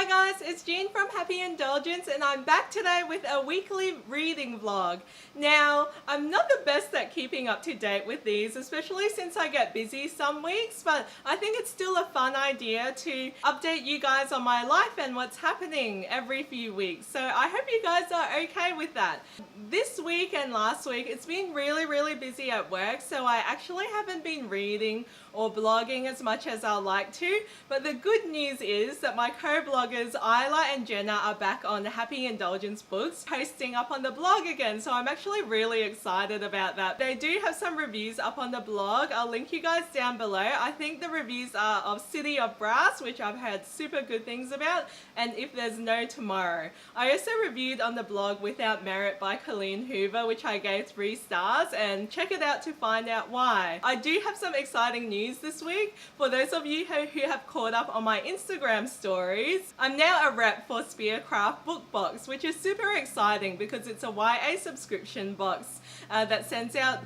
Hi guys, it's Jean from Happy Indulgence and I'm back today with a weekly reading vlog. Now, I'm not the best at keeping up to date with these, especially since I get busy some weeks, but I think it's still a fun idea to update you guys on my life and what's happening every few weeks. So I hope you guys are okay with that. This week and last week, it's been really busy at work, so I actually haven't been reading or blogging as much as I'd like to, but the good news is that my co-bloggers Isla and Jenna are back on Happy Indulgence Books, posting up on the blog again, so I'm actually really excited about that. They do have some reviews up on the blog. I'll link you guys down below. I think the reviews are of City of Brass, which I've heard super good things about, and If There's No Tomorrow. I also reviewed on the blog Without Merit by Colleen Hoover, which I gave 3 stars, and check it out to find out why. I do have some exciting news this week. For those of you who have caught up on my Instagram stories, I'm now a rep for Spearcraft Book Box, which is super exciting because it's a YA subscription box that sends out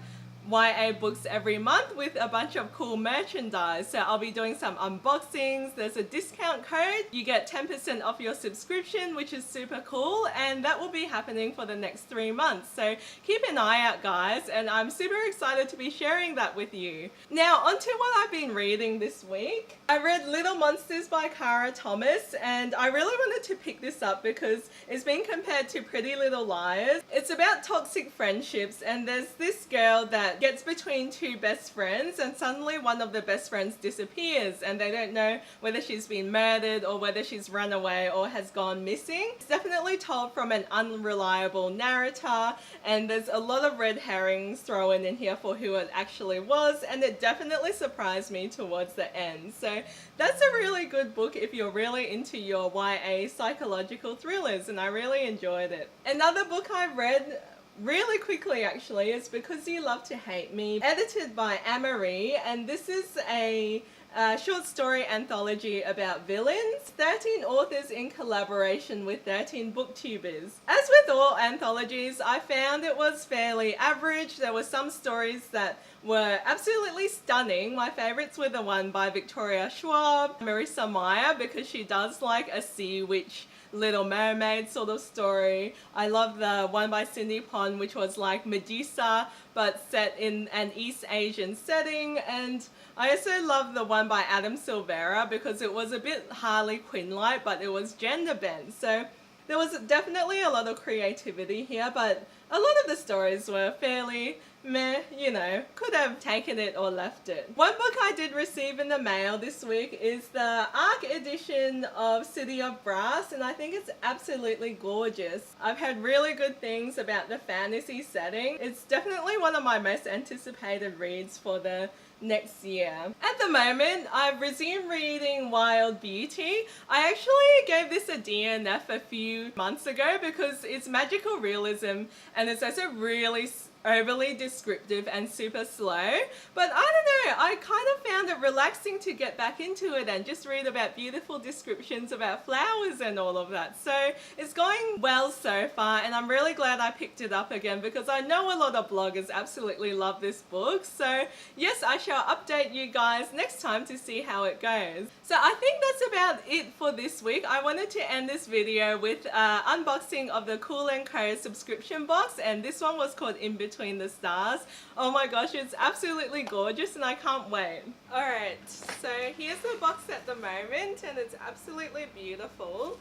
YA books every month with a bunch of cool merchandise. So I'll be doing some unboxings. There's a discount code. You get 10% off your subscription, which is super cool, and that will be happening for the next 3 months. So keep an eye out, guys, and I'm super excited to be sharing that with you. Now, onto what I've been reading this week. I read Little Monsters by Kara Thomas, and I really wanted to pick this up because it's been compared to Pretty Little Liars. It's about toxic friendships, and there's this girl that gets between 2 best friends, and suddenly one of the best friends disappears and they don't know whether she's been murdered or whether she's run away or has gone missing. It's definitely told from an unreliable narrator, and there's a lot of red herrings thrown in here for who it actually was, and it definitely surprised me towards the end. So that's a really good book if you're really into your YA psychological thrillers, and I really enjoyed it. Another book I read really quickly actually is Because You Love to Hate Me, edited by Anne-Marie, and this is a short story anthology about villains. 13 authors in collaboration with 13 booktubers. As with all anthologies, I found it was fairly average. There were some stories that were absolutely stunning. My favourites were the one by Victoria Schwab, Marissa Meyer, because she does like a sea witch, Little Mermaid sort of story. I love the one by Cindy Pond, which was like Medusa but set in an East Asian setting, and I also love the one by Adam Silvera because it was a bit Harley Quinn-like, but it was gender bent. So there was definitely a lot of creativity here, but a lot of the stories were fairly meh, you know, could have taken it or left it. One book I did receive in the mail this week is the ARC edition of City of Brass, and I think it's absolutely gorgeous. I've heard really good things about the fantasy setting. It's definitely one of my most anticipated reads for the next year. At the moment, I've resumed reading Wild Beauty. I actually gave this a DNF a few months ago because it's magical realism and it's also really overly descriptive and super slow, but I don't know, I kind of found it relaxing to get back into it and just read about beautiful descriptions about flowers and all of that. So it's going well so far, and I'm really glad I picked it up again because I know a lot of bloggers absolutely love this book. So yes, I shall update you guys next time to see how it goes. So I think that's about it for this week. I wanted to end this video with unboxing of the Kool Co subscription box, and this one was called In Between the Stars. Oh my gosh, it's absolutely gorgeous and I can't wait. Alright, so here's the box at the moment and it's absolutely beautiful.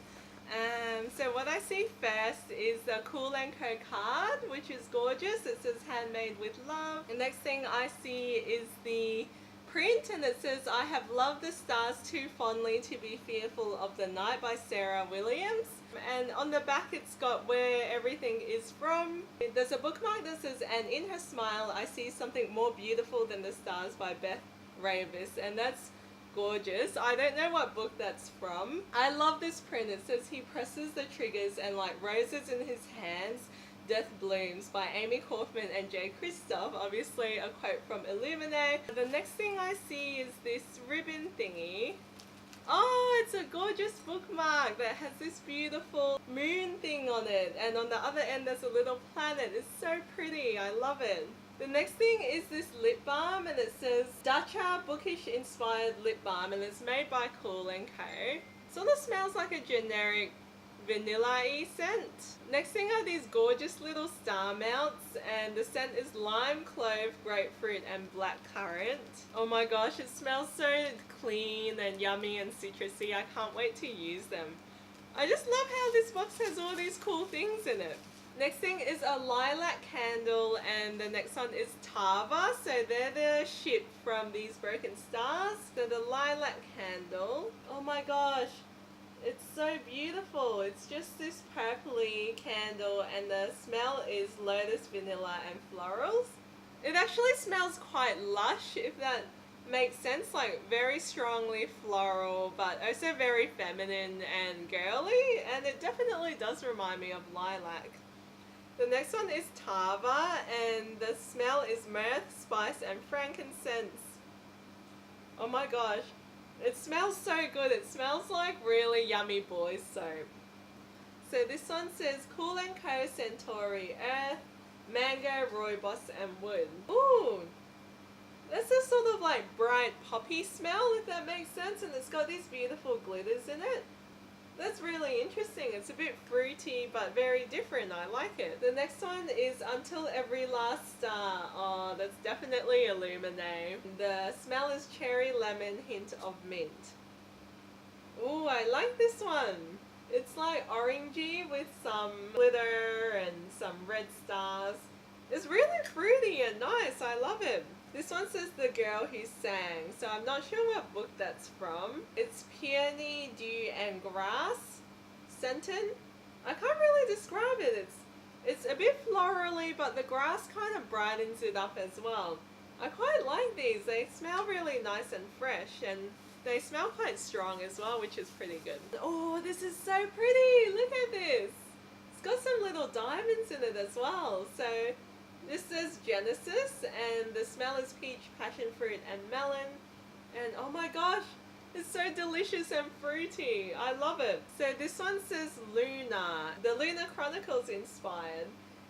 So what I see first is the Kool Co card, which is gorgeous. It says handmade with love. The next thing I see is the print, and it says I have loved the stars too fondly to be fearful of the night by Sarah Williams. And on the back it's got where everything is from. There's a bookmark that says, and in her smile I see something more beautiful than the stars by Beth Ravis, and that's gorgeous. I don't know what book that's from. I love this print. It says he presses the triggers and like roses in his hands Death Blooms by Amy Kaufman and Jay Kristoff, obviously a quote from Illuminae. The next thing I see is this ribbon thingy. Oh, it's a gorgeous bookmark that has this beautiful moon thing on it, and on the other end there's a little planet. It's so pretty, I love it. The next thing is this lip balm, and it says Dacha Bookish Inspired Lip Balm, and it's made by Kool Co. Sort of smells like a generic vanilla-y scent. Next thing are these gorgeous little star melts, and the scent is lime, clove, grapefruit and black currant. Oh my gosh, it smells so clean and yummy and citrusy. I can't wait to use them. I just love how this box has all these cool things in it. Next thing is a lilac candle, and the next one is Tava. So they're the ship from These Broken Stars. So the lilac candle. Oh my gosh. It's so beautiful. It's just this purpley candle, and the smell is lotus, vanilla and florals. It actually smells quite lush, if that makes sense, like very strongly floral but also very feminine and girly, and it definitely does remind me of lilac. The next one is Tava, and the smell is myrrh, spice and frankincense. Oh my gosh. It smells so good. It smells like really yummy boys soap. So this one says Kool Co Centauri, Earth, Mango, Rooibos and Wood. Ooh! That's a sort of like bright poppy smell, if that makes sense, and it's got these beautiful glitters in it. That's really interesting. It's a bit fruity but very different. I like it. The next one is Until Every Last Star. Oh, that's definitely Illuminate. The smell is cherry, lemon, hint of mint. Ooh, I like this one. It's like orangey with some glitter and some red stars. It's really fruity and nice. I love it. This one says The Girl Who Sang, so I'm not sure what book that's from. It's Peony, Dew and Grass, Scented. I can't really describe it. It's a bit florally, but the grass kind of brightens it up as well. I quite like these. They smell really nice and fresh, and they smell quite strong as well, which is pretty good. Oh, this is so pretty! Look at this! It's got some little diamonds in it as well. So this says Genesis, and the smell is peach, passion fruit and melon. And oh my gosh, it's so delicious and fruity. I love it. So this one says Luna. The Luna Chronicles inspired.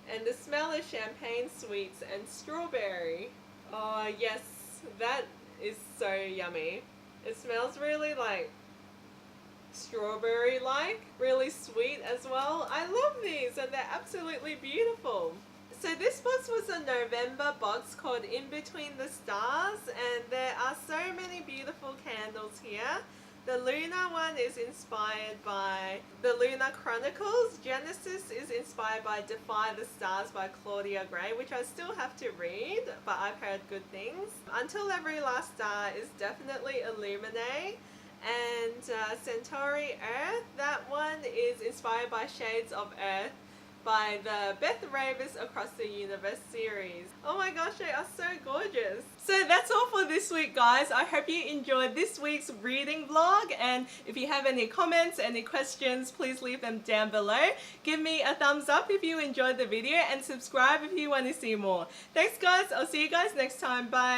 And the smell is champagne, sweets and strawberry. Oh yes, that is so yummy. It smells really like strawberry-like, really sweet as well. I love these, and they're absolutely beautiful. So this box was a November box called In Between the Stars, and there are so many beautiful candles here. The Luna one is inspired by the Luna Chronicles. Genesis is inspired by Defy the Stars by Claudia Gray, which I still have to read, but I've heard good things. Until Every Last Star is definitely Illuminate. And Centauri Earth, that one is inspired by Shades of Earth by the Beth Ravers Across the Universe series. Oh my gosh, they are so gorgeous. So that's all for this week, guys. I hope you enjoyed this week's reading vlog, and if you have any comments, any questions, please leave them down below. Give me a thumbs up if you enjoyed the video, and subscribe if you want to see more. Thanks guys, I'll see you guys next time. Bye.